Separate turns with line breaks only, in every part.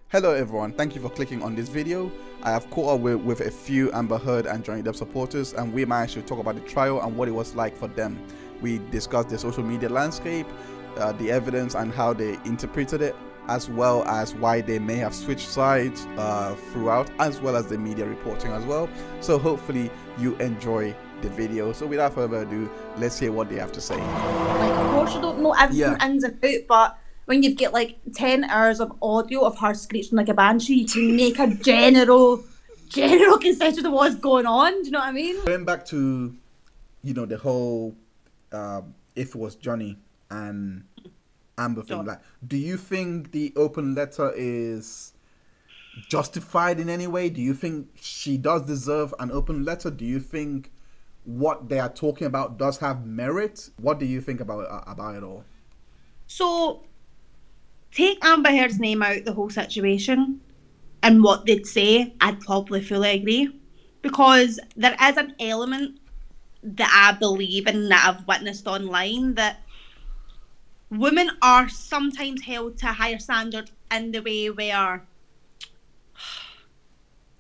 Hello everyone, thank you for clicking on this video. I have caught up with a few Amber Heard and Johnny Depp supporters, and we managed to talk about the trial and what it was like for them. We discussed the social media landscape, the evidence and how they interpreted it, as well as why they may have switched sides throughout, as well as the media reporting as well. So hopefully you enjoy the video. So without further ado, let's hear what they have to say.
Like, of course you don't know everything ins and out, but when you've got like 10 hours of audio of her screeching like a banshee, you can make a general consensus of what's going on. Do you know what I mean?
Going back to, you know, the whole if it was Johnny and Amber thing, like, do you think the open letter is justified in any way? Do you think she does deserve an open letter? Do you think what they are talking about does have merit? What do you think about it all?
So, take Amber Heard's name out the whole situation and what they'd say, I'd probably fully agree. Because there is an element that I believe in, that I've witnessed online, that women are sometimes held to a higher standard in the way where,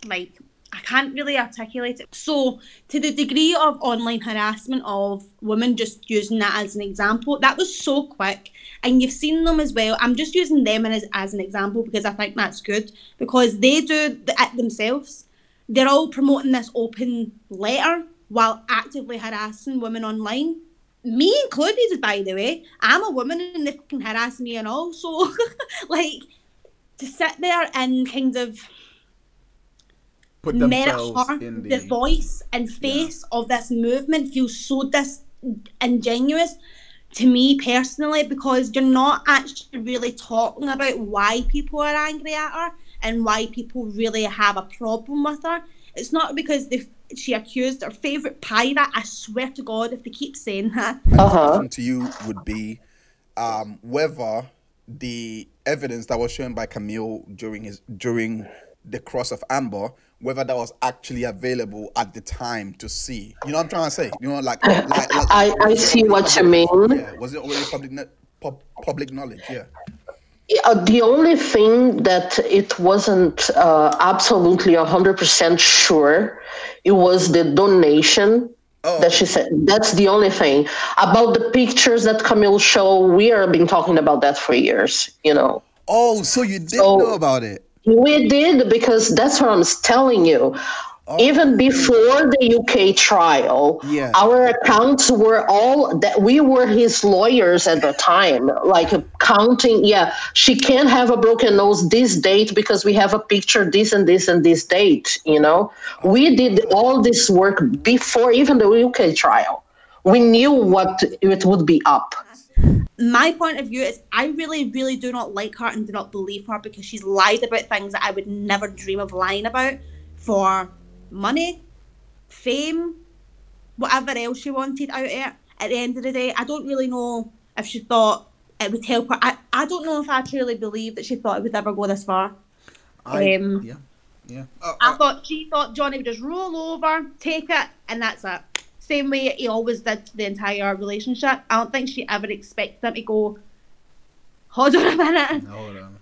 like, I can't really articulate it. So, to the degree of online harassment of women, just using that as an example, that was so quick. And you've seen them as well. I'm just using them as an example because I think that's good. Because they do it themselves. They're all promoting this open letter while actively harassing women online. Me included, by the way. I'm a woman and they can harass me and all. So, like, to sit there and kind of merit her, the voice and face of this movement feels so disingenuous to me personally, because you're not actually really talking about why people are angry at her and why people really have a problem with her. It's not because she accused her favourite pirate. I swear to God, if they keep saying that.
My question to you would be whether the evidence that was shown by Camille during the cross of Amber, whether that was actually available at the time to see. You know what I'm trying to say? You know, like
I see what you mean.
Yeah, was it already public knowledge? Yeah.
The only thing that it wasn't absolutely 100% sure, it was the donation that she said. That's the only thing. About the pictures that Camille showed, we have been talking about that for years, you know.
Oh, so you did know about it?
We did, because that's what I'm telling you. Even before the UK trial, our accounts were all that we were his lawyers at the time, like counting. Yeah, she can't have a broken nose this date because we have a picture this and this and this date. You know, we did all this work before even the UK trial. We knew what it would be up.
My point of view is I really, really do not like her and do not believe her, because she's lied about things that I would never dream of lying about for money, fame, whatever else she wanted out of it. At the end of the day, I don't really know if she thought it would help her. I don't know if I truly believe that she thought it would ever go this far.
I
thought she thought Johnny would just roll over, take it, and that's it. Same way he always did the entire relationship. I don't think she ever expected him to go, hold on a minute,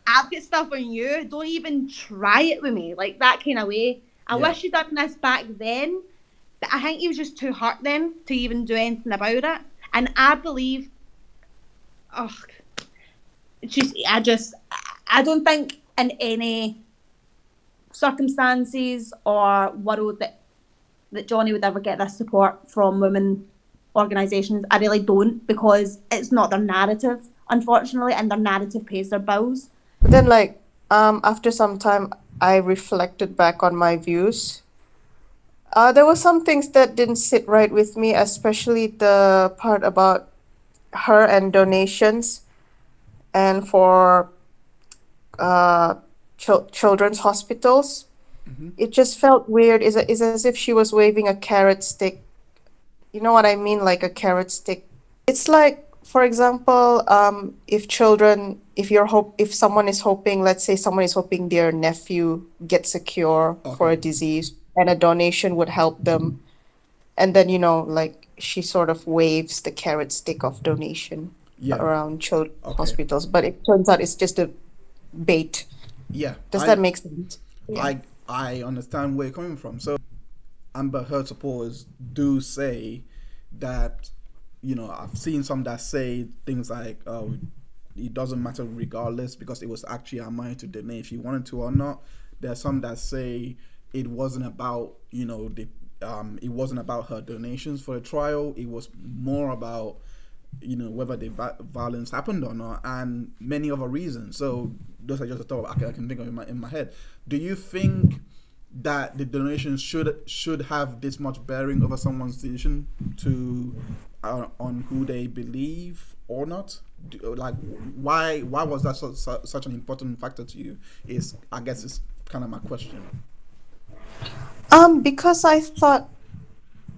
I've got stuff on you, don't even try it with me, like that kind of way. I wish she'd done this back then, but I think he was just too hurt then to even do anything about it. And I believe, I don't think in any circumstances or world that Johnny would ever get this support from women organisations. I really don't, because it's not their narrative, unfortunately, and their narrative pays their bills.
But then, like, after some time, I reflected back on my views. There were some things that didn't sit right with me, especially the part about her and donations, and for children's hospitals. It just felt weird. It's as if she was waving a carrot stick. You know what I mean? Like a carrot stick. It's like, for example, if someone is hoping, let's say someone is hoping their nephew gets a cure for a disease, and a donation would help them. And then, you know, like, she sort of waves the carrot stick of donation around children's hospitals. But it turns out it's just a bait.
Yeah.
Does that make sense?
Yeah. I understand where you're coming from. So Amber Heard supporters do say that, you know, I've seen some that say things like, oh, it doesn't matter regardless because it was actually her money to donate if she wanted to or not. There's some that say it wasn't about, you know, it wasn't about her donations for the trial. It was more about, you know, whether the violence happened or not, and many other reasons. So those are just the thought I can think of in my head. Do you think that the donations should have this much bearing over someone's decision to on who they believe or not? Like, why was that such an important factor to you? I guess is kind of my question.
Because I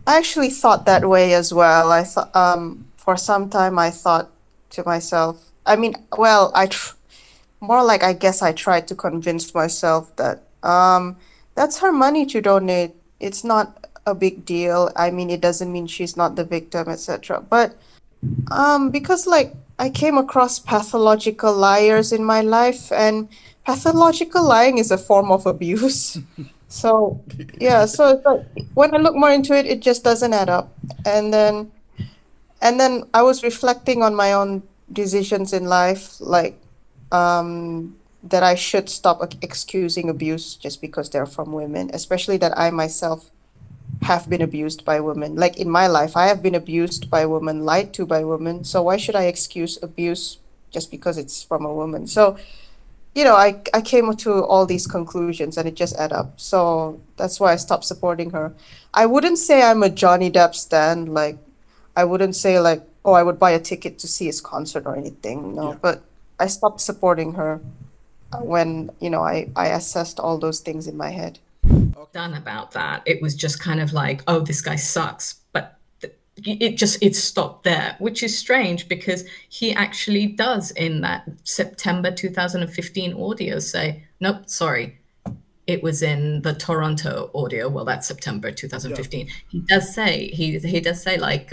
actually thought that way as well. I thought for some time I thought to myself, I mean, well, more like I guess I tried to convince myself that that's her money to donate. It's not a big deal. I mean, it doesn't mean she's not the victim, etc. But because like I came across pathological liars in my life, and pathological lying is a form of abuse. So yeah, so it's like, when I look more into it, it just doesn't add up. And then I was reflecting on my own decisions in life, like that I should stop excusing abuse just because they're from women, especially that I myself have been abused by women. Like in my life, I have been abused by women, lied to by women. So why should I excuse abuse just because it's from a woman? So, you know, I came to all these conclusions and it just add up. So that's why I stopped supporting her. I wouldn't say I'm a Johnny Depp stan. Like, I wouldn't say like, oh, I would buy a ticket to see his concert or anything. No, yeah. But I stopped supporting her when, you know, I assessed all those things in my head.
Done about that. It was just kind of like, oh, this guy sucks. But it stopped there, which is strange because he actually does in that September 2015 audio say, nope, sorry. It was in the Toronto audio. Well, that's September 2015. Yeah. He does say like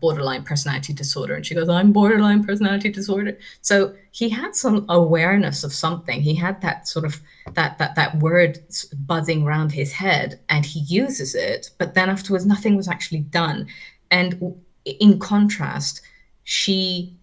borderline personality disorder, and she goes, "I'm borderline personality disorder." So he had some awareness of something. He had that sort of that word buzzing around his head, and he uses it. But then afterwards, nothing was actually done. And in contrast, she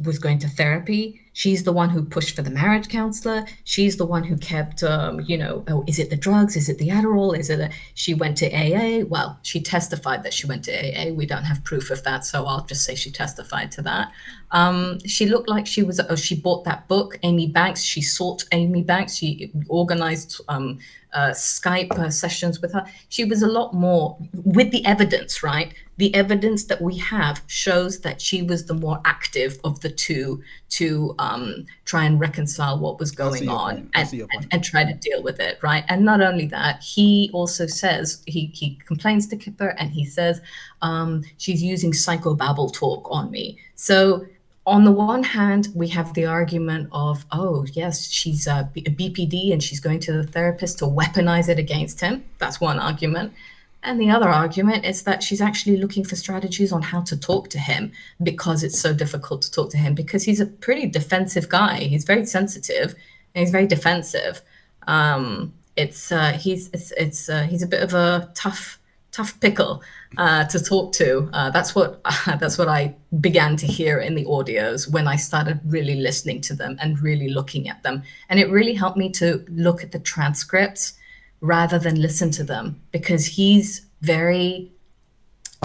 was going to therapy. She's the one who pushed for the marriage counselor. She's the one who kept, you know, oh, is it the drugs? Is it the Adderall? Is it she went to AA? Well, she testified that she went to AA. We don't have proof of that, so I'll just say she testified to that. She looked like she was, she bought that book, Amy Banks. She sought Amy Banks. She organized Skype sessions with her. She was a lot more with the evidence, right? The evidence that we have shows that she was the more active of the two to try and reconcile what was going on and try to deal with it, right? And not only that, he also says, he complains to Kipper and he says, she's using psychobabble talk on me. So on the one hand, we have the argument of, oh, yes, she's a BPD and she's going to the therapist to weaponize it against him. That's one argument. And the other argument is that she's actually looking for strategies on how to talk to him because it's so difficult to talk to him because he's a pretty defensive guy. He's very sensitive and he's very defensive. He's a bit of a tough pickle to talk to. That's what I began to hear in the audios when I started really listening to them and really looking at them. And it really helped me to look at the transcripts rather than listen to them, because he's very,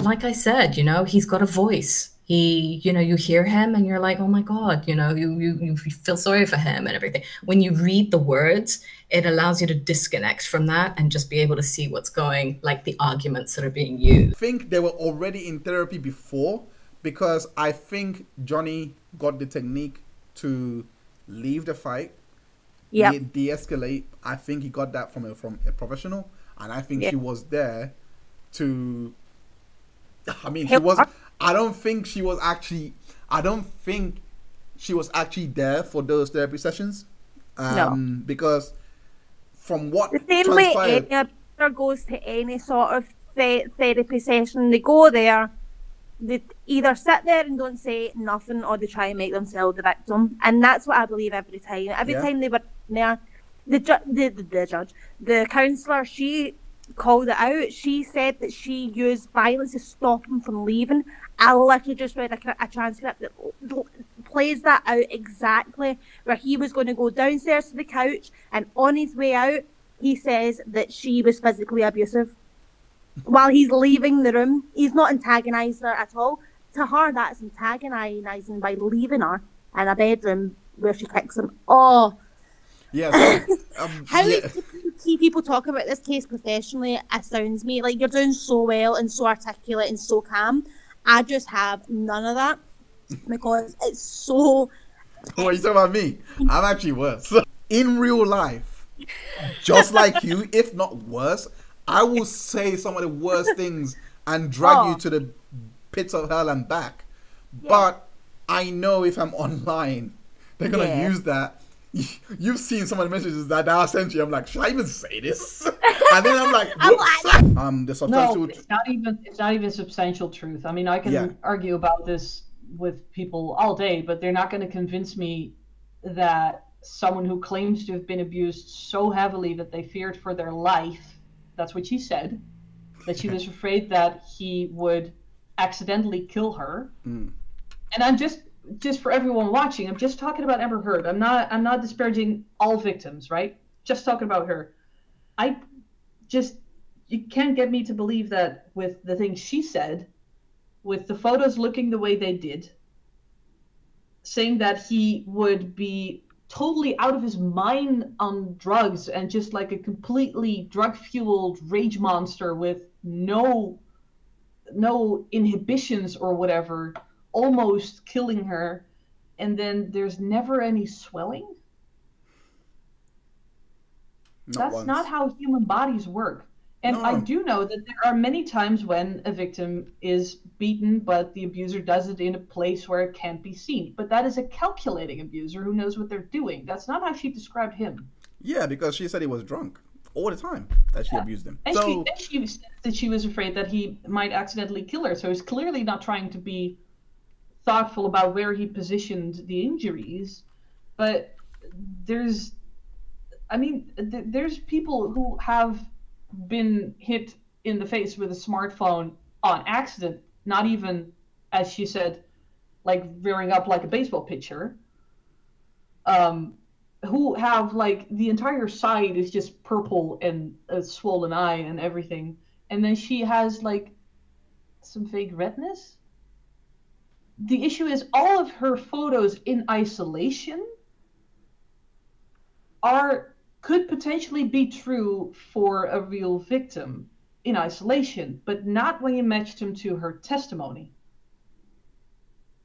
like I said, you know, he's got a voice. He, you know, you hear him and you're like, oh my God, you know, you feel sorry for him and everything. When you read the words, it allows you to disconnect from that and just be able to see what's going, like the arguments that are being used.
I think they were already in therapy before, because I think Johnny got the technique to leave the fight. Yeah, de-escalate. I think he got that from a professional, and I think she was there to. I mean, she was. I don't think she was actually there for those therapy sessions. No, because from what
the same way any goes to any sort of therapy session, they go there
they either sit there and don't say nothing, or they try and make themselves the victim. And that's what I believe every time. Every time they were there, the counsellor, she called it out. She said that she used violence to stop him from leaving. I literally just read a transcript that plays that out exactly, where he was going to go downstairs to the couch, and on his way out, he says that she was physically abusive. While he's leaving the room, he's not antagonised her at all. To her, that's antagonising by leaving her in a bedroom where she kicks him. Oh.
Yeah.
How people talk about this case professionally astounds me. Like, you're doing so well and so articulate and so calm. I just have none of that because it's so...
Oh, you talking about me? I'm actually worse. In real life, just like you, if not worse, I will say some of the worst things and drag you to the pits of hell and back. Yeah. But I know if I'm online, they're going to use that. You've seen some of the messages that I sent you. I'm like, should I even say this? And then I'm like, the substantial...
No, it's not even substantial truth. I mean, I can argue about this with people all day, but they're not going to convince me that someone who claims to have been abused so heavily that they feared for their life, that's what she said, that she was afraid that he would accidentally kill her. And I'm just for everyone watching, I'm just talking about Amber Heard. I'm not disparaging all victims, right? Just talking about her. You can't get me to believe that with the things she said, with the photos looking the way they did, saying that he would be totally out of his mind on drugs and just like a completely drug-fueled rage monster with no inhibitions or whatever, almost killing her, and then there's never any swelling. That's not how human bodies work. And I do know that there are many times when a victim is beaten, but the abuser does it in a place where it can't be seen. But that is a calculating abuser who knows what they're doing. That's not how she described him.
Yeah, because she said he was drunk all the time that she abused him.
And she said that she was afraid that he might accidentally kill her. So he's clearly not trying to be thoughtful about where he positioned the injuries. But there's people who have been hit in the face with a smartphone on accident, not even, as she said, like rearing up like a baseball pitcher, who have like the entire side is just purple and a swollen eye and everything, and then she has like some fake redness. The issue is all of her photos in isolation could potentially be true for a real victim in isolation, but not when you matched him to her testimony.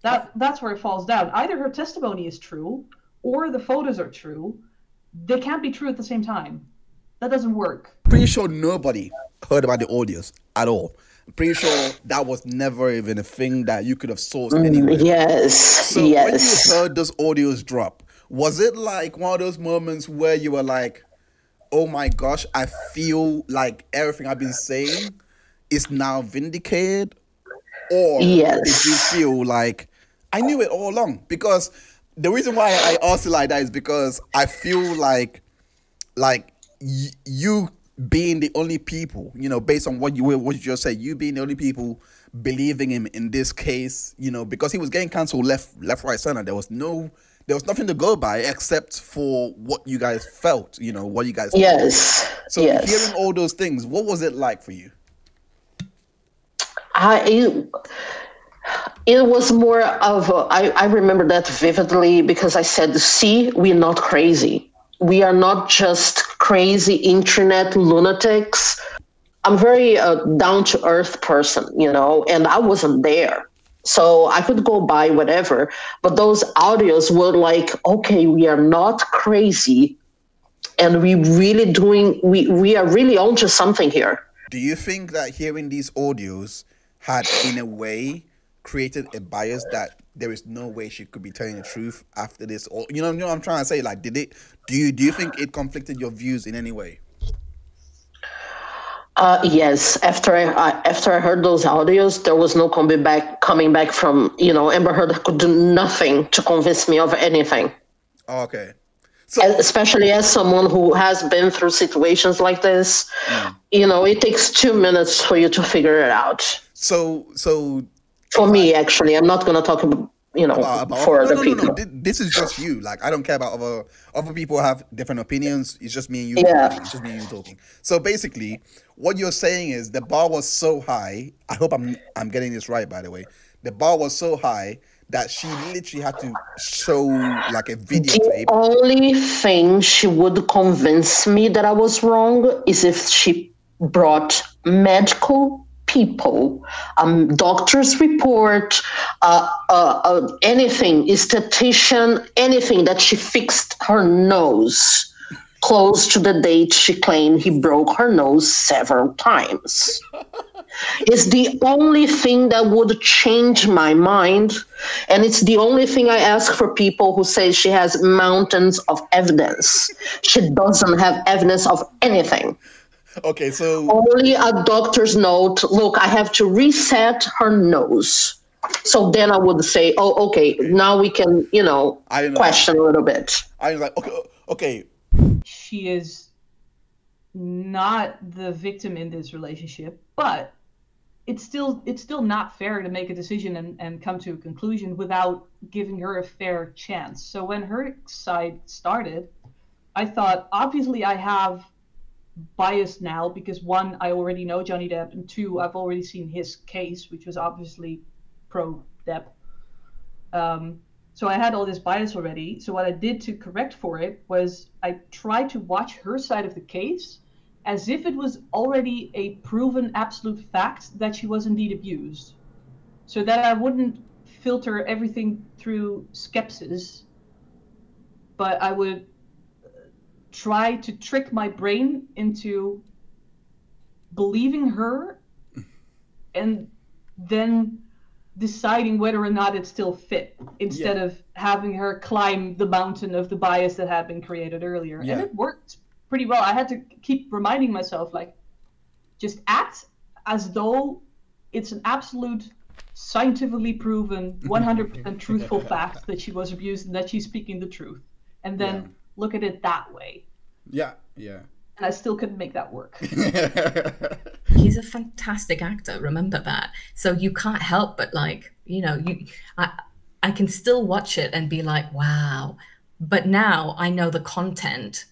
That's where it falls down. Either her testimony is true or the photos are true. They can't be true at the same time. That doesn't work.
Pretty sure nobody heard about the audios at all. I'm pretty sure that was never even a thing that you could have sourced anyway.
Yes.
So when you heard those audios drop, was it like one of those moments where you were like, oh my gosh, I feel like everything I've been saying is now vindicated? Or did you feel like, I knew it all along? Because the reason why I asked it like that is because I feel like you being the only people, based on what you just said, you being the only people believing him in this case, because he was getting cancelled left, right, center. There was nothing to go by except for what you guys felt, what you guys felt. So hearing all those things, what was it like for you?
It was more of I remember that vividly because I said, see, we're not crazy. We are not just crazy internet lunatics. I'm very down-to-earth person, and I wasn't there. So I could go by whatever, but those audios were like, okay, we are not crazy, and we are really onto something here.
Do you think that hearing these audios had, in a way, created a bias that there is no way she could be telling the truth after this? Or you know what I'm trying to say? Like, do you think it conflicted your views in any way?
Yes. After I heard those audios, there was no coming back from, Amber Heard could do nothing to convince me of anything.
Okay. So,
especially as someone who has been through situations like this, it takes 2 minutes for you to figure it out.
So
for me, actually, I'm not going to talk about, for other people.
No. This is just you. Like, I don't care about other people who have different opinions. It's just me and you.
Yeah.
Talking. It's just me and you talking. So basically, what you're saying is the bar was so high. I hope I'm getting this right, by the way. The bar was so high that she literally had to show like a videotape.
The only thing she would convince me that I was wrong is if she brought medical people, doctor's report, anything, esthetician, anything that she fixed her nose close to the date she claimed he broke her nose several times. It's the only thing that would change my mind. And it's the only thing I ask for people who say she has mountains of evidence. She doesn't have evidence of anything.
Okay, so
only a doctor's note. Look, I have to reset her nose. So then I would say, oh, okay, now we can, question a little bit.
I was like, okay.
She is not the victim in this relationship, but it's still not fair to make a decision and come to a conclusion without giving her a fair chance. So when her side started, I thought, obviously I have bias now because 1, I already know Johnny Depp, and 2, I've already seen his case, which was obviously pro Depp. So I had all this bias already. So what I did to correct for it was I tried to watch her side of the case as if it was already a proven absolute fact that she was indeed abused, so that I wouldn't filter everything through skepsis, but I would try to trick my brain into believing her and then deciding whether or not it still fit, instead of having her climb the mountain of the bias that had been created earlier. And it worked pretty well. I had to keep reminding myself, like, just act as though it's an absolute scientifically proven 100% truthful fact that she was abused and that she's speaking the truth, and then look at it that way.
Yeah.
And I still couldn't make that work.
He's a fantastic actor, remember that. So you can't help but, like, I can still watch it and be like, wow. But now I know the content,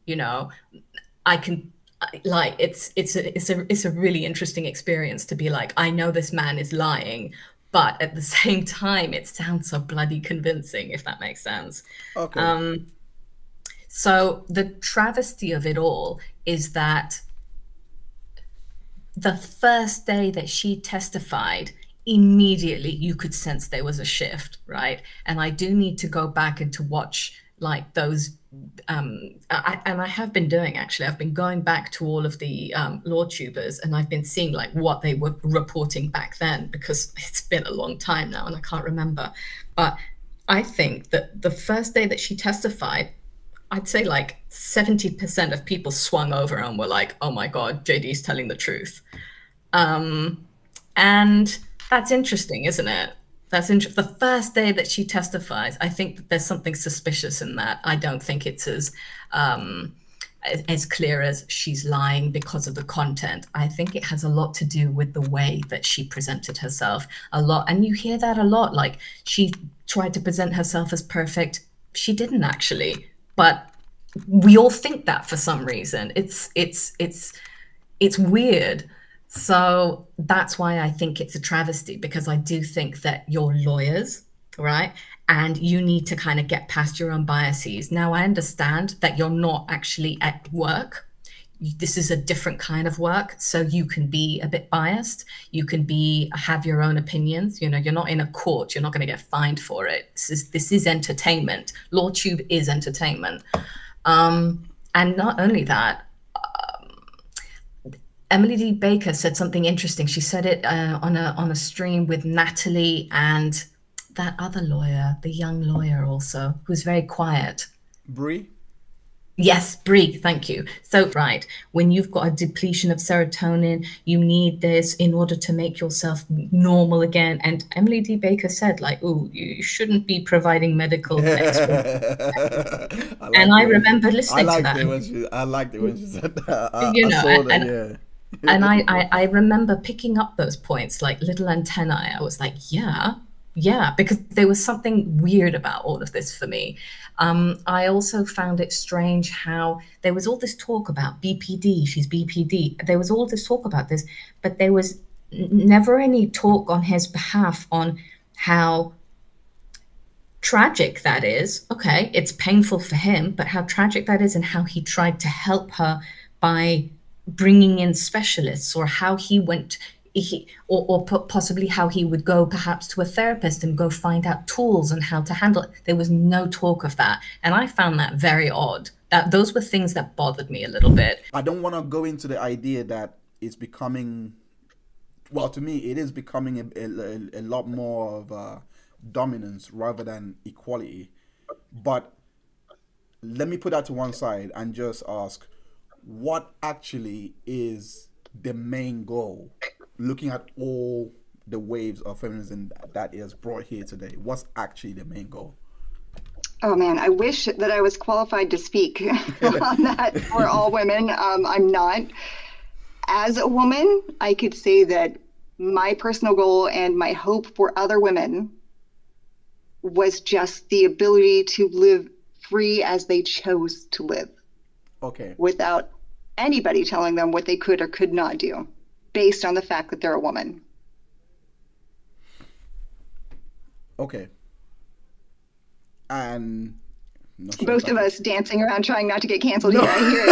I can, like, it's a really interesting experience to be like, I know this man is lying, but at the same time, it sounds so bloody convincing, if that makes sense.
Okay.
So the travesty of it all is that the first day that she testified, immediately you could sense there was a shift, right? And I do need to go back and to watch like those, and I have been doing, actually, I've been going back to all of the law tubers, and I've been seeing like what they were reporting back then, because it's been a long time now and I can't remember. But I think that the first day that she testified, I'd say like 70% of people swung over and were like, oh my God, JD's telling the truth. And that's interesting, isn't it? That's interesting. The first day that she testifies, I think that there's something suspicious in that. I don't think it's as clear as she's lying because of the content. I think it has a lot to do with the way that she presented herself a lot. And you hear that a lot, like she tried to present herself as perfect. She didn't actually. But we all think that for some reason. It's weird. So that's why I think it's a travesty, because I do think that you're lawyers, right? And you need to kind of get past your own biases. Now, I understand that you're not actually at work. This is a different kind of work. So you can be a bit biased. You can have your own opinions. You're not in a court. You're not going to get fined for it. This is entertainment. LawTube is entertainment. And not only that, Emily D. Baker said something interesting. She said it on a stream with Natalie and that other lawyer, the young lawyer also, who's very quiet.
Bree?
Yes, breathe. Thank you. So, right, when you've got a depletion of serotonin, you need this in order to make yourself normal again. And Emily D. Baker said, like, "Oh, you shouldn't be providing medical experts." I remember listening to that.
I liked it when she said that.
You know, and I remember picking up those points like little antennae. I was like, yeah, because there was something weird about all of this for me. I also found it strange how there was all this talk about BPD, she's BPD. There was all this talk about this, but there was never any talk on his behalf on how tragic that is. Okay, it's painful for him, but how tragic that is and how he tried to help her by bringing in specialists, or how he went, or possibly how he would go perhaps to a therapist and go find out tools and how to handle it. There was no talk of that. And I found that very odd. That those were things that bothered me a little bit.
I don't want to go into the idea that it's becoming, well, to me, it is becoming a lot more of a dominance rather than equality. But let me put that to one side and just ask, what actually is the main goal, looking at all the waves of feminism that is brought here today? What's actually the main goal?
Oh man, I wish that I was qualified to speak on that for all women. I'm not. As a woman, I could say that my personal goal and my hope for other women was just the ability to live free as they chose to live.
Okay.
Without anybody telling them what they could or could not do, based on the fact that they're a woman.
Okay. And
both of us dancing around trying not to get canceled here. I hear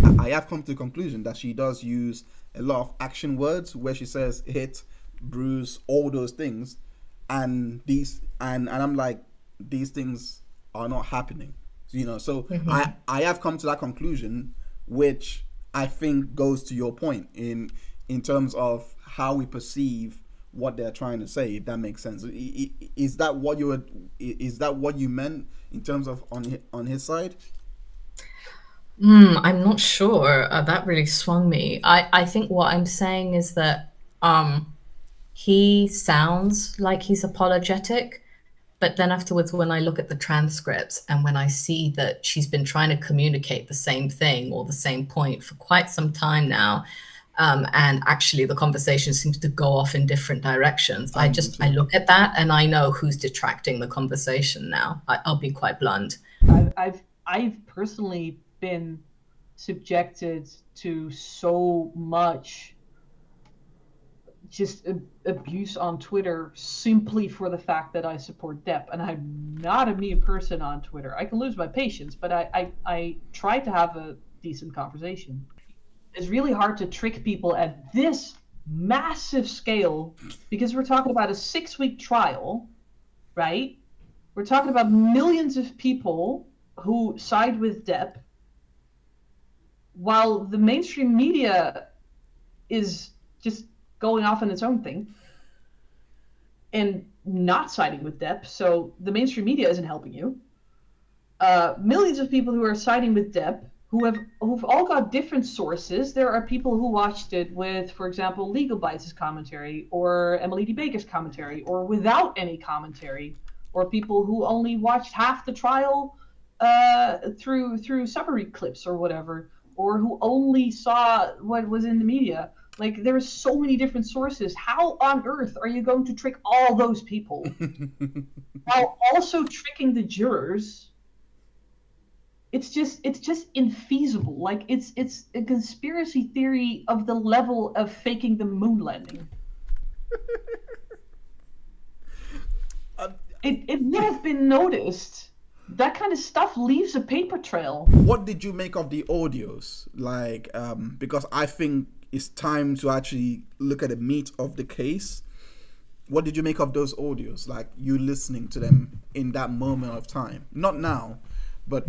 it.
I have come to the conclusion that she does use a lot of action words where she says hit, bruise, all those things, and I'm like, these things are not happening, you know. So I have come to that conclusion, which I think goes to your point in terms of how we perceive what they're trying to say, if that makes sense. Is that what you meant in terms of on his side?
I'm not sure. That really swung me. I think what I'm saying is that he sounds like he's apologetic, but then afterwards, when I look at the transcripts and when I see that she's been trying to communicate the same thing or the same point for quite some time now, and actually the conversation seems to go off in different directions, I look at that and I know who's detracting the conversation now. I'll be quite blunt.
I've personally been subjected to so much just abuse on Twitter simply for the fact that I support Depp, and I'm not a mean person on Twitter. I can lose my patience, but I try to have a decent conversation. It's really hard to trick people at this massive scale, because we're talking about a 6-week trial, right? We're talking about millions of people who side with Depp, while the mainstream media is just going off on its own thing and not siding with Depp. So the mainstream media isn't helping you. Millions of people who are siding with Depp, who've all got different sources. There are people who watched it with, for example, Legal Bites' commentary, or Emily D. Baker's commentary, or without any commentary, or people who only watched half the trial through summary clips or whatever, or who only saw what was in the media. Like, there are so many different sources. How on earth are you going to trick all those people while also tricking the jurors? It's just infeasible. Like, it's a conspiracy theory of the level of faking the moon landing. It would have been noticed. That kind of stuff leaves a paper trail.
What did you make of the audios? Like, because I think it's time to actually look at the meat of the case. What did you make of those audios? Like, you listening to them in that moment of time, not now, but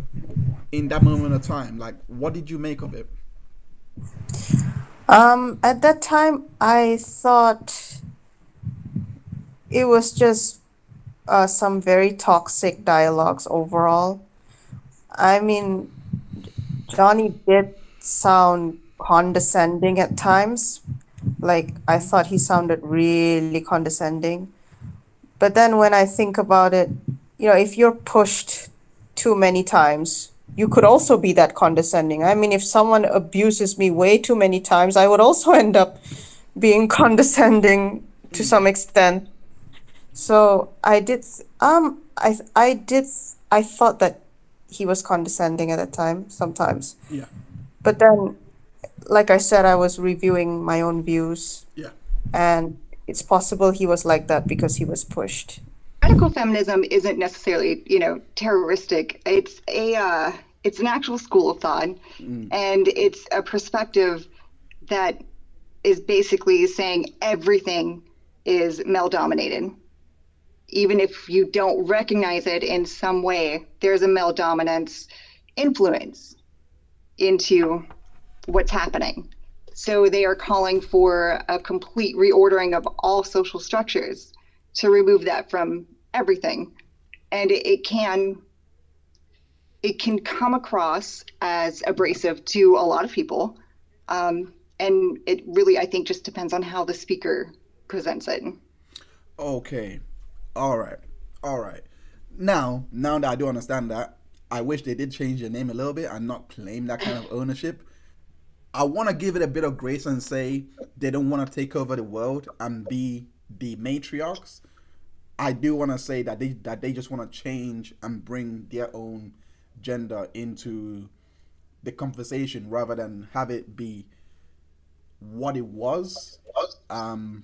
in that moment of time. Like, what did you make of it?
At that time, I thought it was just some very toxic dialogues overall. I mean, Johnny did sound condescending at times. Like, I thought he sounded really condescending. But then when I think about it, you know, if you're pushed too many times, you could also be that condescending. I mean, if someone abuses me way too many times, I would also end up being condescending to some extent. So I thought that he was condescending at a time sometimes.
Yeah.
But then, like I said, I was reviewing my own views.
Yeah.
And it's possible he was like that because he was pushed.
Radical feminism isn't necessarily, you know, terroristic. It's an actual school of thought, and it's a perspective that is basically saying everything is male dominated. Even if you don't recognize it in some way, there's a male dominance influence into what's happening. So they are calling for a complete reordering of all social structures to remove that from everything. And it can come across as abrasive to a lot of people. And it really, I think, just depends on how the speaker presents it.
Okay. All right. Now that I do understand that, I wish they did change the name a little bit and not claim that kind of ownership. I want to give it a bit of grace and say they don't want to take over the world and be the matriarchs. I do want to say that they just want to change and bring their own gender into the conversation rather than have it be what it was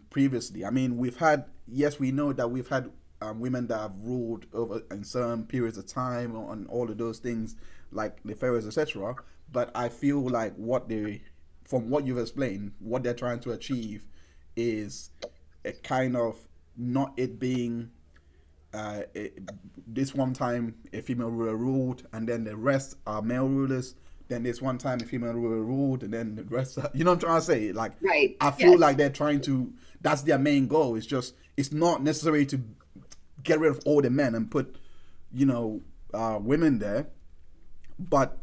previously. I mean, we know that we've had women that have ruled over in certain periods of time on all of those things like the pharaohs, etc. But I feel like from what you've explained, what they're trying to achieve is a kind of not it being this one time a female ruler ruled and then the rest are male rulers. Then this one time a female ruler ruled and then the rest are, you know what I'm trying to say? Like,
right.
I feel like they're trying to, that's their main goal. It's not necessary to get rid of all the men and put, women there, but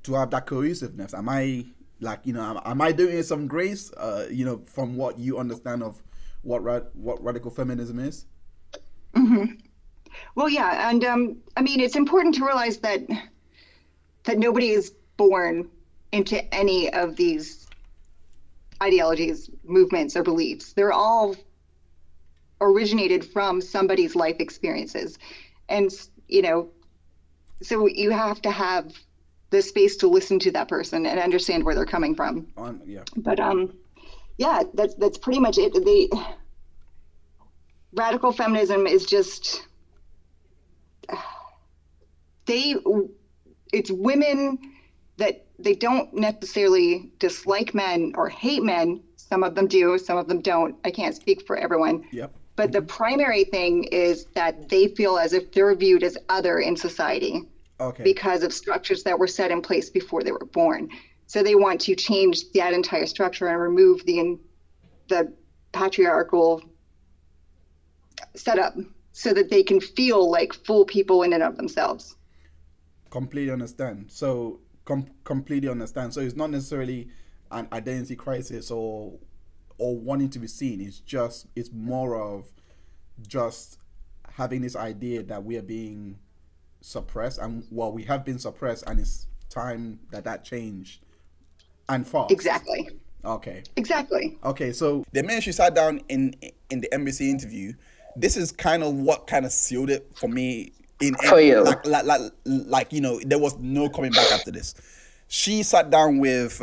to have that cohesiveness. Am I doing it some grace, from what you understand of what radical feminism is?
Mm-hmm. Well, yeah. And I mean, it's important to realize that nobody is born into any of these ideologies, movements, or beliefs. They're all originated from somebody's life experiences. And, so you have to have the space to listen to that person and understand where they're coming from. But that's pretty much it. The radical feminism is just it's women that they don't necessarily dislike men or hate men. Some of them do, some of them don't. I can't speak for everyone.
Yep.
But the primary thing is that they feel as if they're viewed as other in society.
Okay.
Because of structures that were set in place before they were born. So they want to change that entire structure and remove the patriarchal setup so that they can feel like full people in and of themselves.
Completely understand. So completely understand. So it's not necessarily an identity crisis or wanting to be seen. It's more of just having this idea that we are being suppressed, and we have been suppressed, and it's time that changed and fast.
Exactly.
Okay.
Exactly.
Okay, so the minute she sat down in the NBC interview, this is kind of what kind of sealed it for me.
For you,
like there was no coming back after this. She sat down with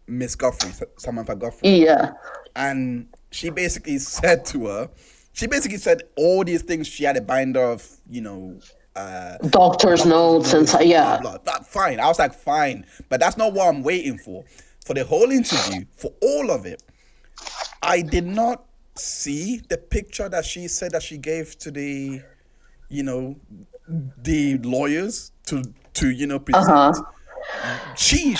Miss Guthrie, Samantha Guthrie.
Yeah.
And she basically said to her, all these things. She had a binder of doctor's
notes and so, yeah.
Blah, blah. Fine. I was like, fine, but that's not what I'm waiting for the whole interview, for all of it. I did not see the picture that she said that she gave to the the lawyers to present. she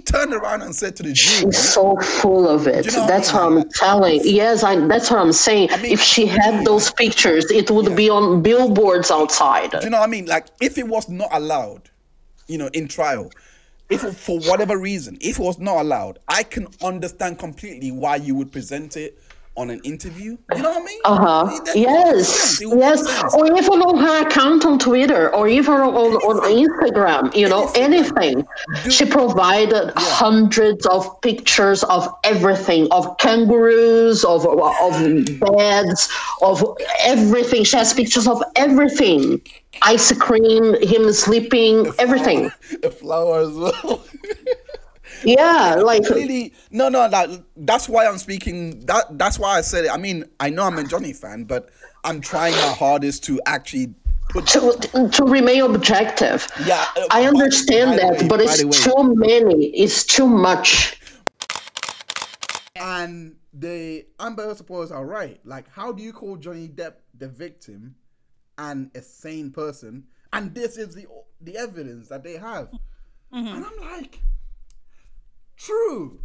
turned around and said to the jury,
she's so full of it. That's what I'm telling. Yes, that's what I'm saying. I mean, if she had those pictures, it would be on billboards outside.
Do you know what I mean? Like, if it was not allowed, you know, in trial, if for whatever reason, if it was not allowed, I can understand completely why you would present it on an interview. You know what I mean?
Yes. Or even on her account on Twitter, or even on Instagram, you know, anything. She provided hundreds of pictures of everything, of kangaroos, of beds, of everything. She has pictures of everything. Ice cream, him sleeping, everything.
The flower as well.
Yeah, like
really, no, that's why I'm speaking. That's why I said it. I mean, I know I'm a Johnny fan, but I'm trying my hardest to actually
to remain objective.
Yeah,
I understand that, but it's too many. It's too much.
And the Amber Heard supporters are right. Like, how do you call Johnny Depp the victim and a sane person? And this is the evidence that they have. And I'm like, true.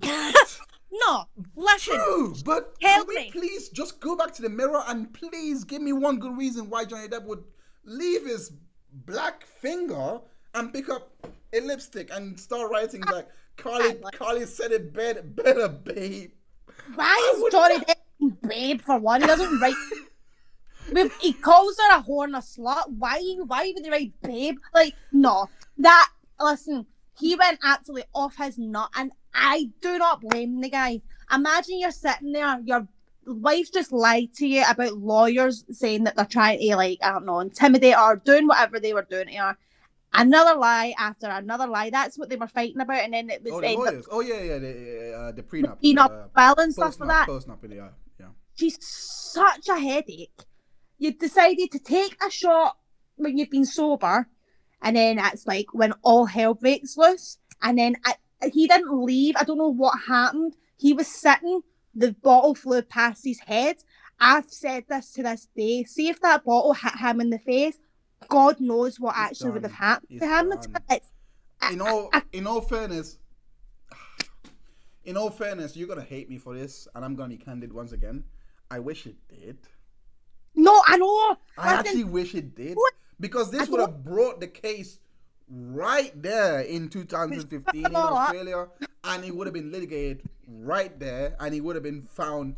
No, listen.
True, but can we please just go back to the mirror and please give me one good reason why Johnny Depp would leave his black finger and pick up a lipstick and start writing like, Carly said it better, babe.
Why is Johnny Depp babe for one? He doesn't write. He calls her a whore and a slut. Why would he write babe? Like, no. Listen, he went absolutely off his nut, and I do not blame the guy. Imagine you're sitting there, your wife just lied to you about lawyers saying that they're trying to, like, I don't know, intimidate her, or doing whatever they were doing to her. Another lie after another lie. That's what they were fighting about, and then it was
the lawyers. The prenup.
The prenup bill and stuff like that.
Yeah.
She's such a headache. You decided to take a shot when you've been sober, and then it's like when all hell breaks loose. And then he didn't leave. I don't know what happened. He was sitting. The bottle flew past his head. I've said this to this day. See if that bottle hit him in the face, God knows what actually would have happened to him.
In all fairness, you're gonna hate me for this, and I'm gonna be candid once again. I wish it did.
No, I know.
I actually wish it did, because this would have brought the case right there in 2015 in Australia, and it would have been litigated right there, and he would have been found.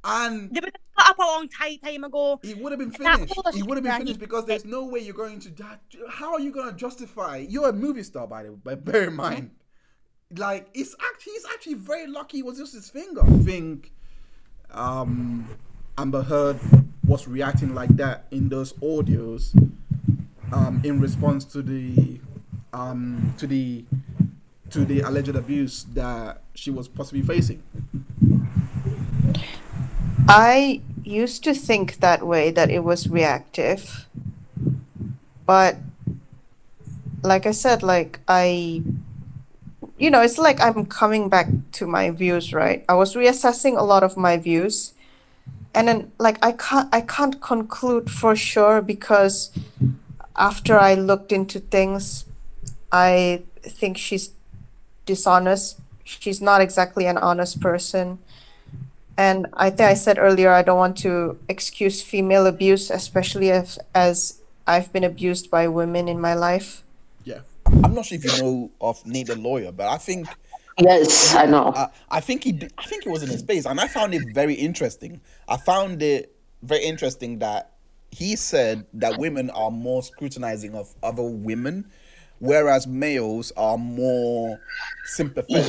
And
they would have put up a long time ago.
He would have been finished. He would have been finished, because there's no way you're going to that. How are you going to justify? You're a movie star, by the way, but bear in mind, like, he's actually very lucky it was just his finger. I think Amber Heard was reacting like that in those audios in response to the alleged abuse that she was possibly facing.
I used to think that way, that it was reactive, but like I said, like it's like I'm coming back to my views, right? I was reassessing a lot of my views, and then like I can't conclude for sure, because after I looked into things, I think she's dishonest. She's not exactly an honest person. And I think I said earlier, I don't want to excuse female abuse, especially as I've been abused by women in my life.
Yeah. I'm not sure if you know of Nate the lawyer, but I think...
Yes, I know.
I think he was in his space, and I found it very interesting. I found it very interesting that he said that women are more scrutinizing of other women, whereas males are more sympathetic.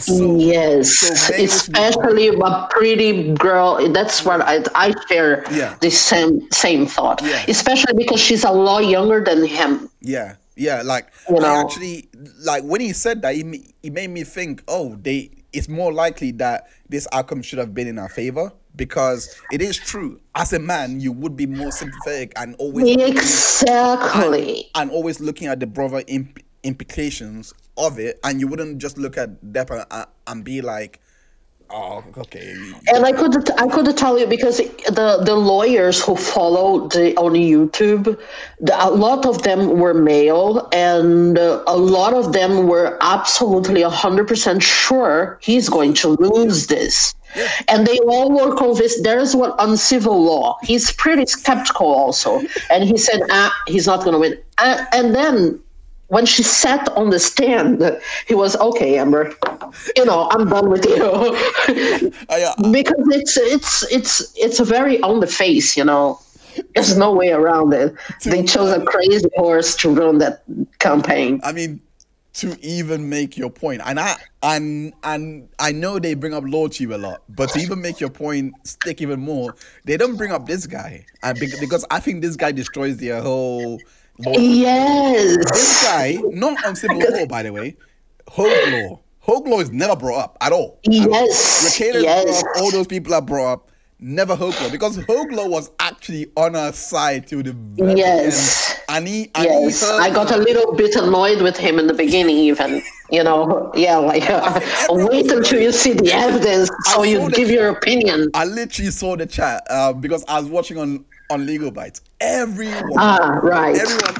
Yes, especially a pretty girl. That's what I share the same thought. Yeah. Especially because she's a lot younger than him.
Yeah. Like, I actually, like, when he said that, he made me think, it's more likely that this outcome should have been in our favor. Because it is true, as a man, you would be more sympathetic and always
and
always looking at the broader implications of it, and you wouldn't just look at Depp and be like, Oh, okay.
And I could tell you, because the lawyers who followed on YouTube, a lot of them were male, and a lot of them were absolutely 100% sure he's going to lose this. Yeah. And they all were convinced there is what uncivil law. He's pretty skeptical also, and he said, he's not going to win. And then, when she sat on the stand, he was, okay, Amber, I'm done with you. Because it's a very on the face, There's no way around it. They chose a crazy horse to run that campaign.
I mean, to even make your point, and I know they bring up loyalty a lot, but to even make your point stick even more, they don't bring up this guy, because I think this guy destroys their whole.
Yes.
This guy, not on civil law, by the way, Hogue law. Hogue law is never brought up at all.
Yes.
Yes. All those people are brought up, never Hogue law, because Hogue law was actually on our side to the very
yes.
end.
Yes. I got a little bit annoyed with him in the beginning, even. Wait until you see the evidence so you give your opinion.
I literally saw the chat because I was watching on Legal Bites. Everyone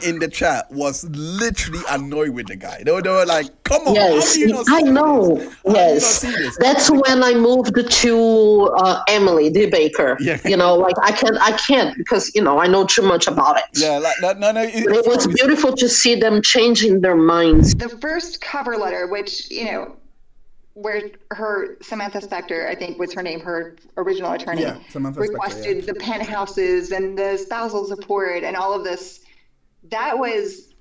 in the chat was literally annoyed with the guy. They were like, come on,
yes,
how do you not see
I know.
This?
Yes. That's when I moved to Emily, the baker. Yeah. I can't because, I know too much about it.
Yeah, no.
It was beautiful to see them changing their minds.
The first cover letter, which, where Samantha Spector, I think was her name, her original attorney, requested the penthouses and the spousal support and all of this. That was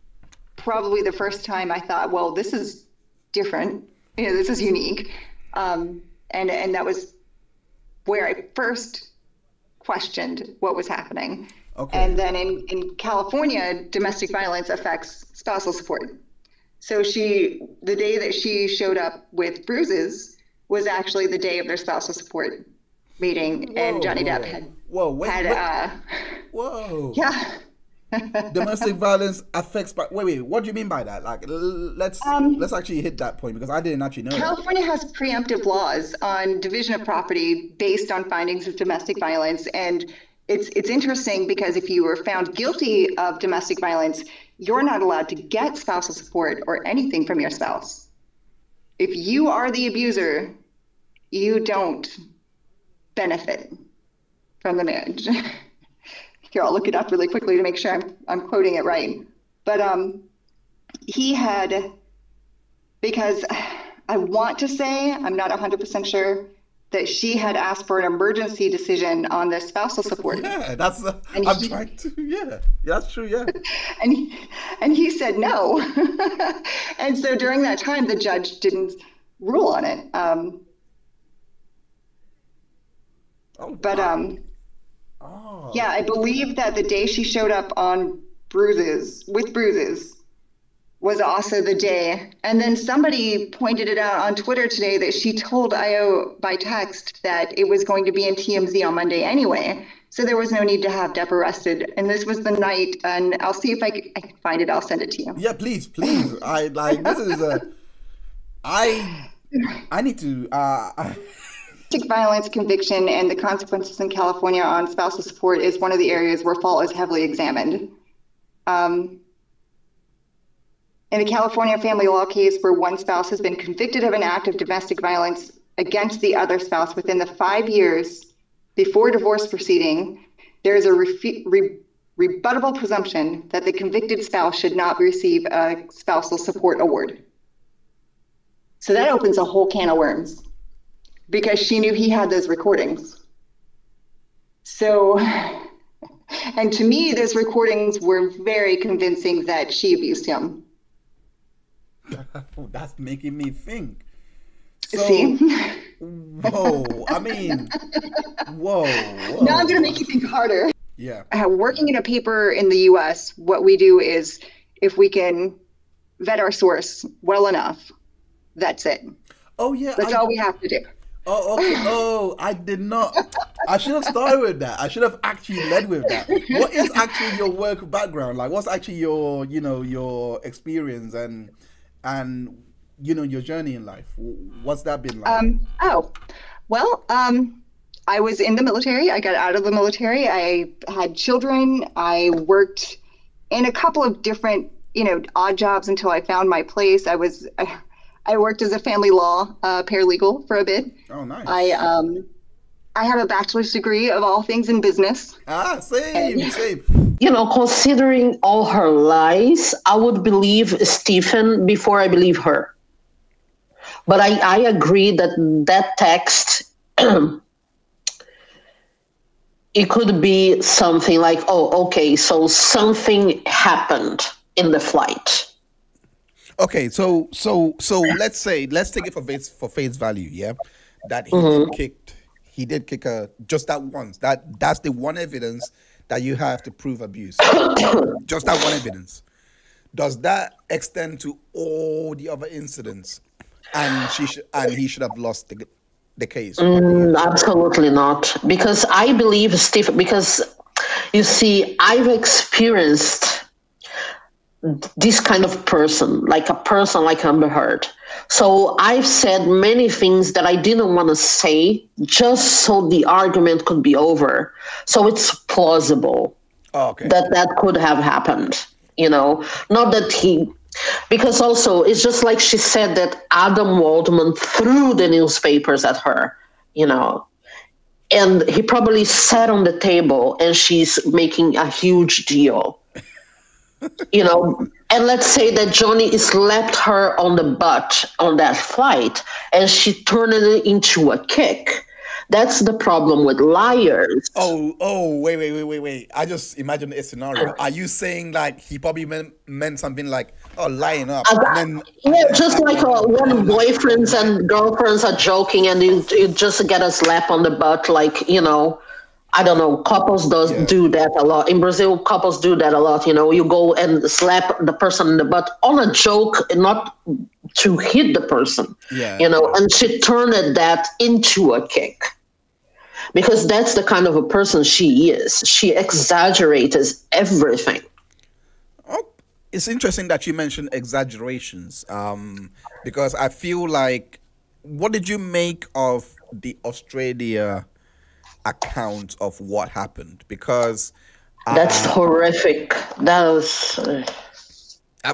probably the first time I thought, well, this is different. This is unique. And that was where I first questioned what was happening. Okay. And then in California, domestic violence affects spousal support. So the day that she showed up with bruises was actually the day of their spousal support meeting, and Johnny Depp had. Yeah.
Domestic violence affects. Wait. What do you mean by that? Like, let's actually hit that point, because I didn't actually know.
California has preemptive laws on division of property based on findings of domestic violence, and it's interesting because if you were found guilty of domestic violence, you're not allowed to get spousal support or anything from your spouse. If you are the abuser, you don't benefit from the marriage. Here, I'll look it up really quickly to make sure I'm quoting it right. But he had, because I want to say, I'm not 100% sure, that she had asked for an emergency decision on the spousal support.
Yeah, that's true, yeah.
and he said no. And so during that time, the judge didn't rule on it. Yeah, I believe that the day she showed up on bruises was also the day. And then somebody pointed it out on Twitter today that she told IO by text that it was going to be in TMZ on Monday anyway. So there was no need to have Depp arrested. And this was the night, and I'll see if I can find it. I'll send it to you.
Yeah, please. I need to,
Domestic violence conviction and the consequences in California on spousal support is one of the areas where fault is heavily examined. In a California family law case where one spouse has been convicted of an act of domestic violence against the other spouse within the 5 years before divorce proceeding, there is a rebuttable presumption that the convicted spouse should not receive a spousal support award. So that opens a whole can of worms, because she knew he had those recordings. So, and to me, those recordings were very convincing that she abused him.
That's making me think.
So, see?
Whoa. Now
I'm going to make you think harder.
Yeah.
Working in a paper in the US, what we do is, if we can vet our source well enough, that's it.
Oh, yeah.
That's all we have to do.
Oh, okay. Oh, I did not. I should have started with that. I should have actually led with that. What is actually your work background? Like, what's actually your, your experience and your journey in life? What's that been like?
Well, I was in the military. I got out of the military. I had children. I worked in a couple of different, odd jobs until I found my place. I worked as a family law paralegal for a bit.
Oh, nice.
I have a bachelor's degree of all things in business.
Same.
Considering all her lies, I would believe Stephen before I believe her. But I agree that text, it could be something like, oh, okay, so something happened in the flight.
Okay, so let's take it for face value, yeah, that he did kick her just that once. That's the one evidence that you have to prove abuse. Just that one evidence. Does that extend to all the other incidents? And he should have lost the case.
Absolutely not, because I believe Steve. Because you see, I've experienced this kind of person like Amber Heard. So I've said many things that I didn't want to say just so the argument could be over. So it's plausible that could have happened. Not that because also it's just like she said that Adam Waldman threw the newspapers at her, and he probably sat on the table and she's making a huge deal. And let's say that Johnny slapped her on the butt on that flight and she turned it into a kick. That's the problem with liars.
Oh, wait. I just imagined a scenario. Are you saying like he probably meant something like, lying up?
Just like when boyfriends and girlfriends are joking and you just get a slap on the butt, like, I don't know, couples do that a lot. In Brazil, couples do that a lot. You go and slap the person in the butt on a joke, not to hit the person. And she turned that into a kick. Because that's the kind of a person she is. She exaggerates everything.
Oh, it's interesting that you mentioned exaggerations. Because I feel like, what did you make of the Australia account of what happened? Because
that's horrific. That was
I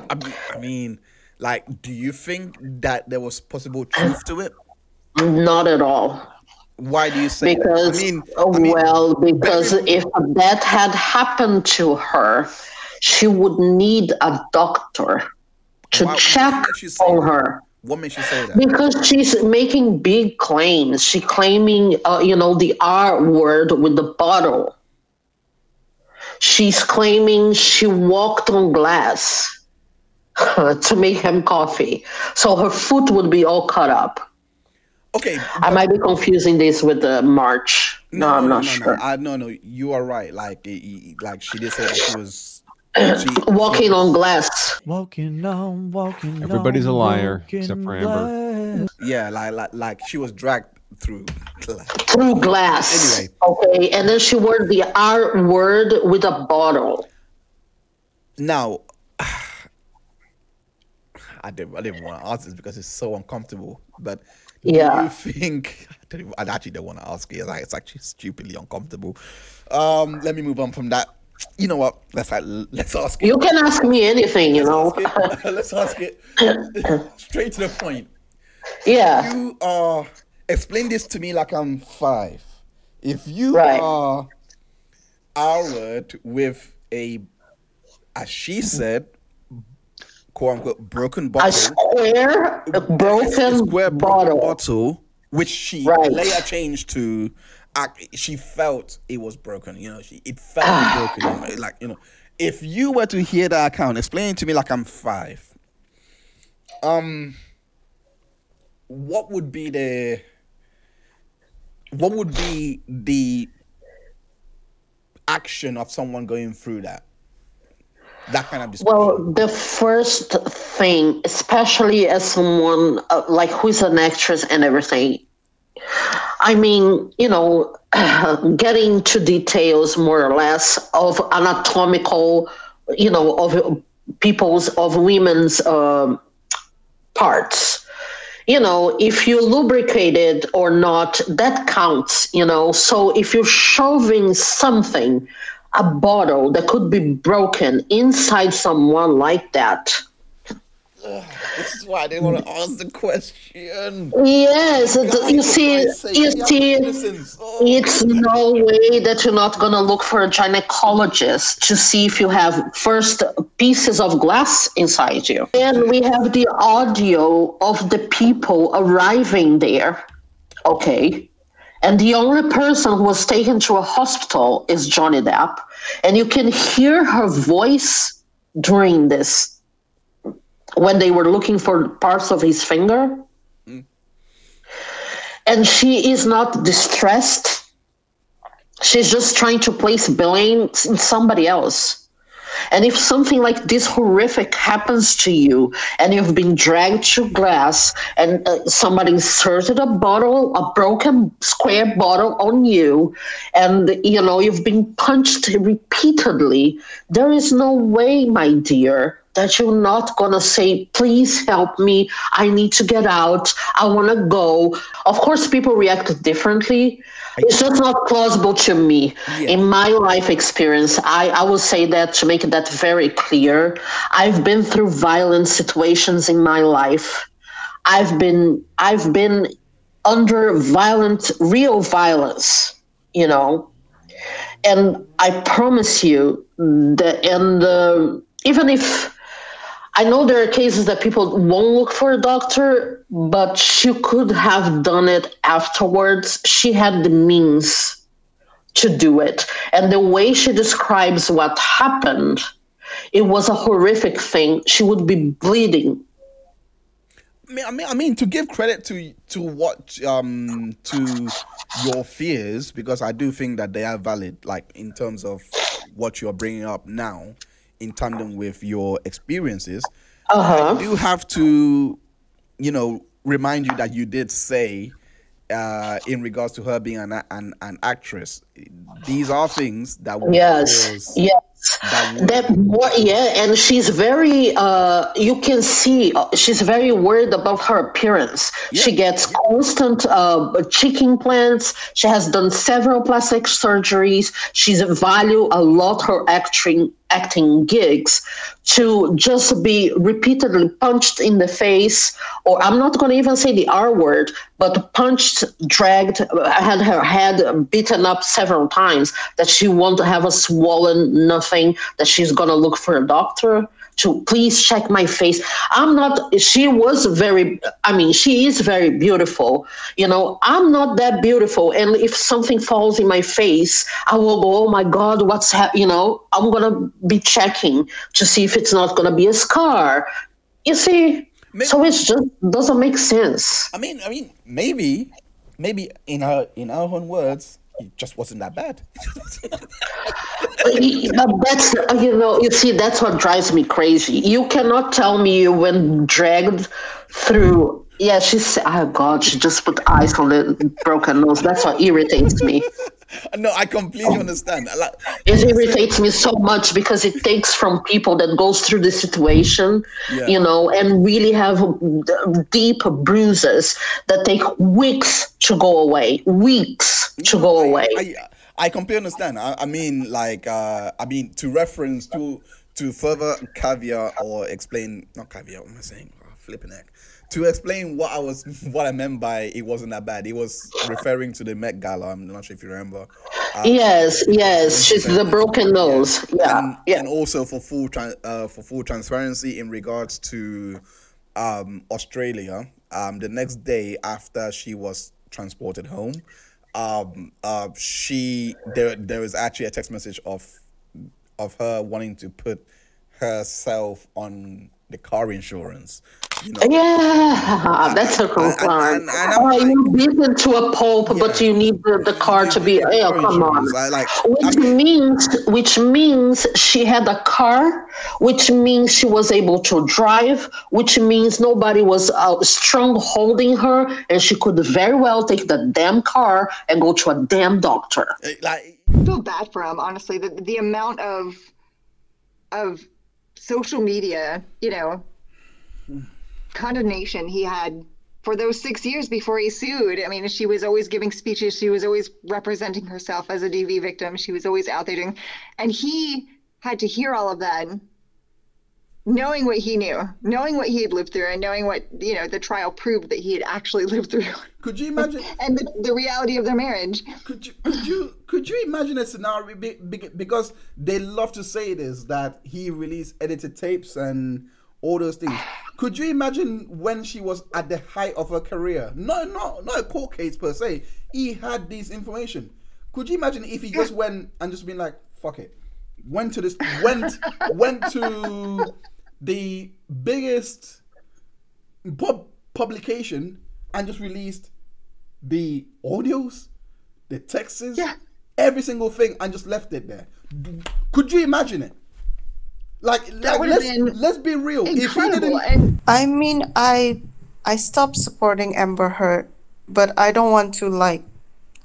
mean, like, do you think that there was possible truth to it?
Not at all.
Why do you say
that? Because if that had happened to her, she would need a doctor to check on her.
What makes you say that?
Because she's making big claims. She's claiming, the R word with the bottle. She's claiming she walked on glass to make him coffee. So her foot would be all cut up.
Okay.
I might be confusing this with the march. No, I'm not sure.
No, you are right. Like she did say that she was...
walking on glass.
Everybody's a liar except for Amber.
Yeah, like she was dragged through glass.
Through glass.
Anyway.
Okay, and then she wore the R word with a bottle.
Now, I didn't want to ask this because it's so uncomfortable. But do you think? I actually don't want to ask it. It's actually stupidly uncomfortable. Let me move on from that. You know what? Let's ask it.
You can ask me anything,
Let's ask it straight to the point.
Yeah.
You explain this to me like I'm 5. If you are R-word with as she said, quote unquote, broken bottle,
a square
bottle, which she later changed to. She felt it was broken, it felt broken, if you were to hear that account, explain it to me like I'm 5. What would be the action of someone going through that kind of description?
Well, the first thing, especially as someone like who's an actress and everything, I mean, getting to details more or less of anatomical, of women's parts. you know, if you lubricate it or not, that counts, you know. So if you're shoving something, a bottle that could be broken inside someone like that.
This is why I didn't want to ask the question.
Yes, you see, it's no way that you're not going to look for a gynecologist to see if you have first pieces of glass inside you. And we have the audio of the people arriving there, okay? And the only person who was taken to a hospital is Johnny Depp. And you can hear her voice during this, when they were looking for parts of his finger. And she is not distressed. She's just trying to place blame in somebody else. And if something like this horrific happens to you and you've been dragged to glass and somebody inserted a bottle, a broken square bottle on you, and you know you've been punched repeatedly, there is no way, my dear, that you're not going to say, please help me, I need to get out, I want to go. Of course, people react differently. It's just not plausible to me. Yeah. In my life experience, I will say that to make that very clear. I've been through violent situations in my life. I've been under violent, real violence, you know. And I promise you that, and even if I know there are cases that people won't look for a doctor, but she could have done it afterwards. She had the means to do it. And the way she describes what happened, it was a horrific thing. She would be bleeding.
I mean, to give credit to what to your fears, because I do think that they are valid, like in terms of what you're bringing up now, in tandem with your experiences. I do have to, you know, remind you that you did say, in regards to her being an actress, these are things that would cause,
and she's very you can see she's very worried about her appearance. She gets constant cheek implants. She has done several plastic surgeries. She's value a lot her acting gigs to just be repeatedly punched in the face, or I'm not going to even say the R word, but punched, dragged, had her head beaten up several times, that she won't have a swollen nothing, that she's going to look for a doctor to please check my face. She is very beautiful. You know, I'm not that beautiful. And if something falls in my face, I will go, oh my God, what's happening? You know, I'm going to be checking to see if it's not going to be a scar. You see? So it just doesn't make sense.
I mean, maybe in her own words, it just wasn't that bad.
That's, you see, that's what drives me crazy. You cannot tell me when dragged through. Yeah, she just put ice on the broken nose. That's what irritates me.
No, I completely understand.
It irritates me so much because it takes from people that goes through the situation, you know, and really have deep bruises that take weeks to go away.
I completely understand. I mean, to reference to further caveat or explain, not caveat, what am I saying? Flipping heck. To explain what I meant by it wasn't that bad, it was referring to the Met Gala. I'm not sure if you remember.
Yes, she's the broken nose.
And also for full transparency in regards to Australia, the next day after she was transported home, there was actually a text message of her wanting to put herself on the car insurance. You know?
Yeah, that's a cool plan. You beat it to a pulp, but you need the car to be. Oh, come on! Which means she had a car, which means she was able to drive, which means nobody was strong holding her, and she could very well take the damn car and go to a damn doctor.
I feel bad for him, honestly. The amount of social media, you know, condemnation he had for those 6 years before he sued. I mean, she was always giving speeches. She was always representing herself as a DV victim. She was always out there doing, and he had to hear all of that, knowing what he knew, knowing what he had lived through, and knowing what, you know, the trial proved that he had actually lived through.
Could you imagine?
And the reality of their marriage.
Could you imagine a scenario, because they love to say this, that he released edited tapes and all those things. Could you imagine when she was at the height of her career? Not a court case per se. He had this information. Could you imagine if he just went and just been like, fuck it, went to the biggest publication and just released the audios, the texts, every single thing, and just left it there? Could you imagine it? Let's be real. If he didn't,
I mean, I stopped supporting Amber Heard, but I don't want to like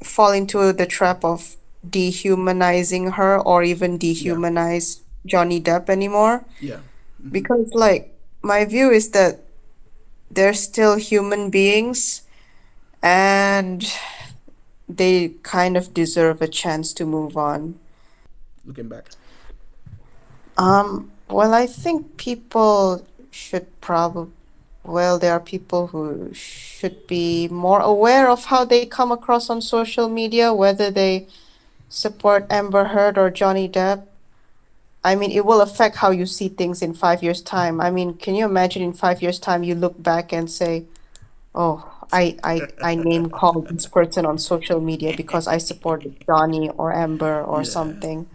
fall into the trap of dehumanizing her or even dehumanize Johnny Depp anymore.
Yeah.
Because like my view is that they're still human beings and they kind of deserve a chance to move on.
Looking back.
Well, I think people should there are people who should be more aware of how they come across on social media, whether they support Amber Heard or Johnny Depp. I mean, it will affect how you see things in 5 years' time. I mean, can you imagine in 5 years' time you look back and say, oh, I name called this person on social media because I supported Johnny or Amber or something.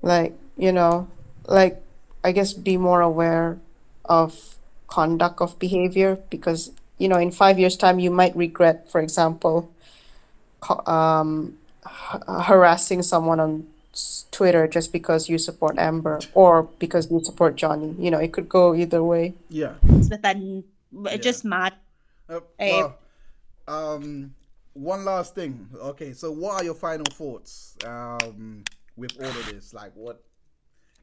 Like, you know, like, I guess be more aware of conduct of behavior, because, you know, in 5 years' time you might regret, for example, harassing someone on Twitter just because you support Amber or because you support Johnny. You know, it could go either way.
Yeah.
It's within, just mad.
One last thing. Okay, so what are your final thoughts with all of this? Like, what?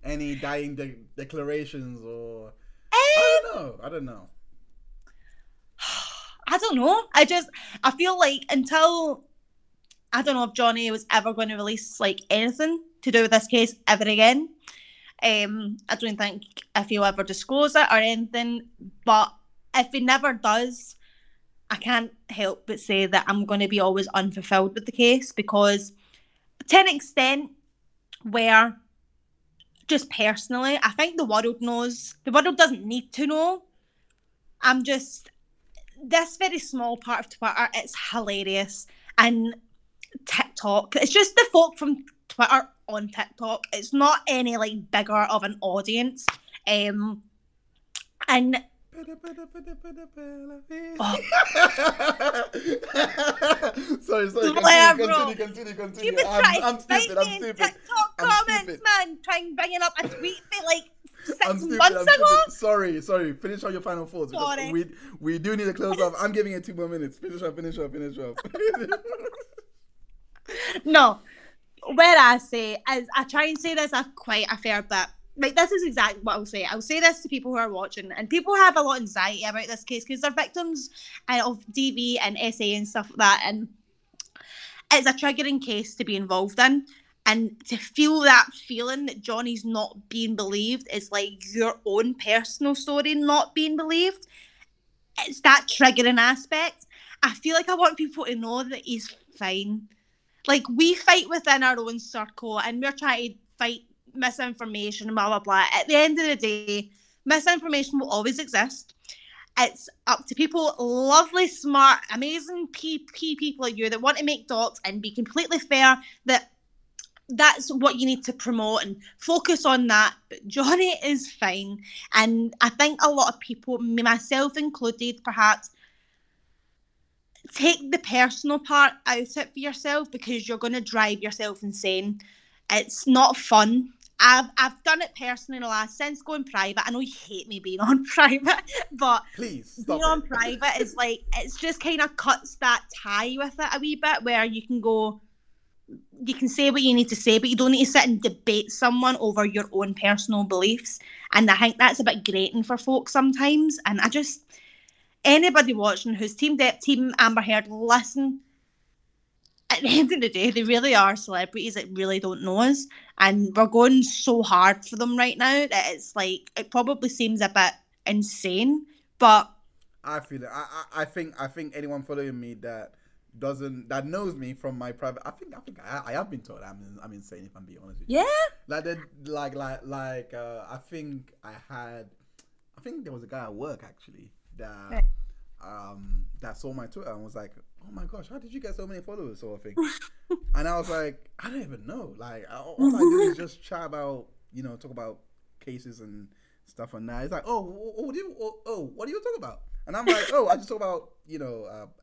Any dying declarations or? I don't know.
I don't know. I feel like until, I don't know if Johnny was ever going to release like anything to do with this case ever again. I don't think if he'll ever disclose it or anything. But if he never does, I can't help but say that I'm going to be always unfulfilled with the case, because to an extent where, just personally, I think the world knows. The world doesn't need to know. This very small part of Twitter, it's hilarious. And TikTok, it's just the folk from Twitter on TikTok. It's not any like bigger of an audience. And
sorry. Continue. I'm stupid.
TikTok comments, man, trying bringing up a tweet for like 6 months ago.
Sorry. Finish on your final thoughts. We do need to close off. I'm giving it 2 more minutes. Finish up.
No, where I say is, I try and say this quite a fair bit. Like, this is exactly what I'll say. I'll say this to people who are watching, and people have a lot of anxiety about this case because they're victims of DV and SA and stuff like that, and it's a triggering case to be involved in. And to feel that feeling that Johnny's not being believed is like your own personal story not being believed. It's that triggering aspect. I feel like I want people to know that he's fine. Like, we fight within our own circle and we're trying to fight misinformation, blah, blah, blah. At the end of the day, misinformation will always exist. It's up to people, lovely, smart, amazing people like you that want to make docs and be completely fair, that's what you need to promote and focus on that. But Johnny is fine. And I think a lot of people, myself included, perhaps, take the personal part out of it for yourself, because you're going to drive yourself insane. It's not fun. I've done it personally in the since going private. I know you hate me being on private, but
please
being on private is like, it's just kind of cuts that tie with it a wee bit, where you can say what you need to say, but you don't need to sit and debate someone over your own personal beliefs. And I think that's a bit grating for folks sometimes. And anybody watching who's Team Depp, Team Amber Heard, listen. At the end of the day, they really are celebrities that really don't know us, and we're going so hard for them right now that it's like, it probably seems a bit insane, but
I feel it. I think anyone following me that knows me from my private, I think I have been told I'm insane, if I'm being honest with you. I think there was a guy at work actually that saw my Twitter and was like, oh my gosh, how did you get so many followers, sort of thing. And I was like, I don't even know. Like, all I do is just chat about, talk about cases and stuff and that. It's like, what do you talk about? And I'm like, I just talk about,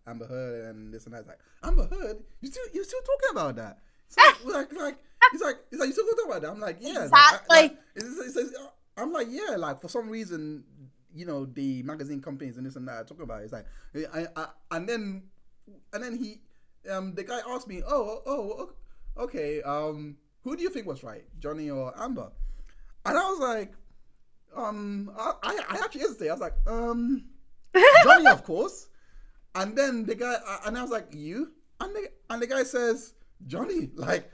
Amber Heard and this and that. It's like, Amber Heard? You're still talking about that? It's like he's like, you still talking about that? I'm like, yeah.
Exactly.
I'm like, yeah, like for some reason, the magazine companies and this and that are talking about it. It's like, and then he, the guy asked me, okay, who do you think was right, Johnny or Amber? And I was like, I actually hesitated. I was like, Johnny, of course. And then the guy, and I was like, you? And the guy says, Johnny, like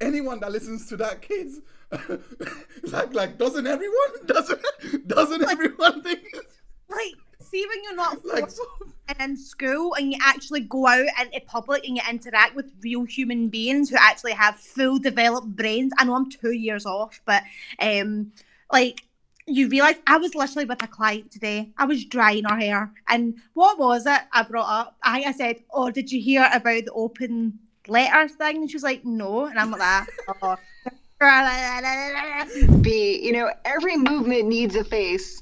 anyone that listens to that case, like doesn't everyone think?
Like, see when you're not and in school and you actually go out into public and you interact with real human beings who actually have full developed brains. I know I'm 2 years off, but like, you realise, I was literally with a client today. I was drying her hair, and what was it I brought up? I said, oh, did you hear about the open letter thing? And she was like, no. And I'm like that.
Every movement needs a face.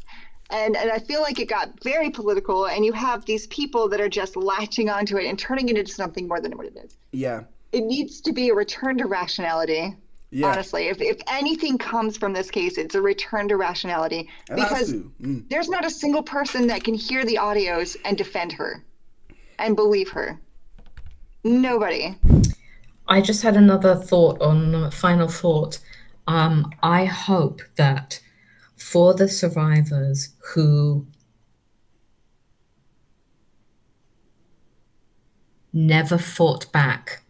And I feel like it got very political, and you have these people that are just latching onto it and turning it into something more than what it is.
Yeah.
It needs to be a return to rationality. Yeah. Honestly, if anything comes from this case, it's a return to rationality, because there's not a single person that can hear the audios and defend her and believe her. Nobody.
I just had another thought on final thought. I hope that for the survivors who never fought back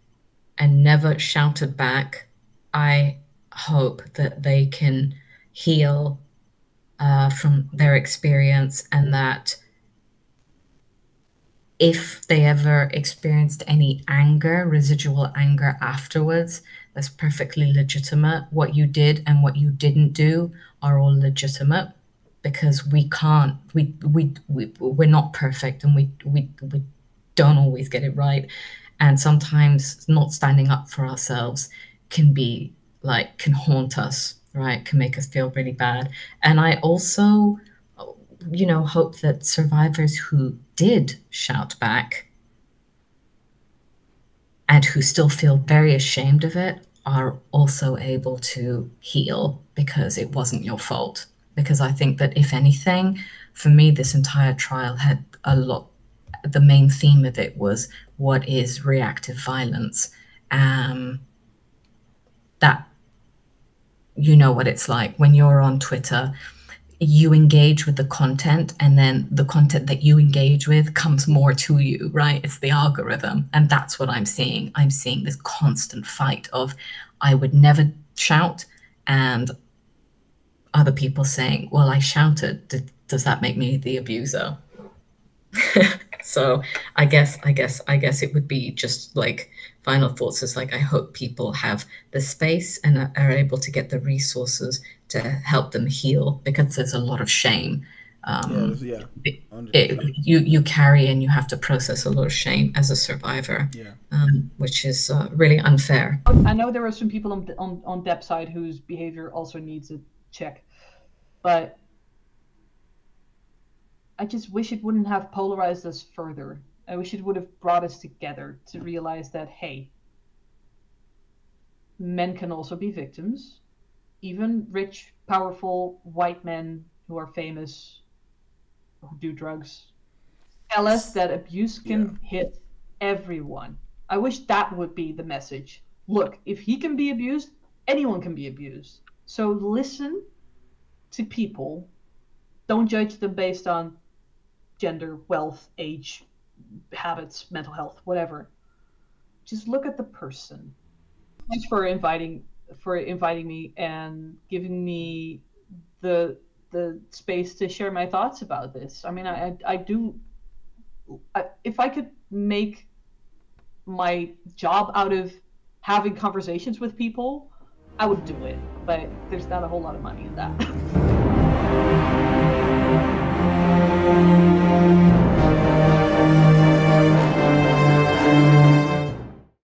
and never shouted back, I hope that they can heal from their experience, and that if they ever experienced any anger, residual anger afterwards, that's perfectly legitimate. What you did and what you didn't do are all legitimate, because we're not perfect, and we don't always get it right. And sometimes not standing up for ourselves can haunt us, right? Can make us feel really bad. And I also, hope that survivors who did shout back and who still feel very ashamed of it are also able to heal, because it wasn't your fault. Because I think that, if anything, for me, this entire trial had the main theme of it was, what is reactive violence? That, you know what it's like when you're on Twitter, you engage with the content, and then the content that you engage with comes more to you, right? It's the algorithm. And that's what I'm seeing. I'm seeing this constant fight of, I would never shout, and other people saying, well, I shouted. Does that make me the abuser? So I guess it would be just like final thoughts is like, I hope people have the space and are able to get the resources to help them heal, because there's a lot of shame. You carry, and you have to process a lot of shame as a survivor, which is really unfair.
I know there are some people on Depp's side whose behavior also needs a check, but I just wish it wouldn't have polarized us further. I wish it would have brought us together to realize that, hey, men can also be victims. Even rich, powerful, white men who are famous, who do drugs, tell us that abuse can hit everyone. I wish that would be the message. Look, if he can be abused, anyone can be abused. So listen to people. Don't judge them based on gender, wealth, age, habits, mental health, whatever. Just look at the person. Thanks for inviting me and giving me the space to share my thoughts about this. I mean, if I could make my job out of having conversations with people, I would do it. But there's not a whole lot of money in that.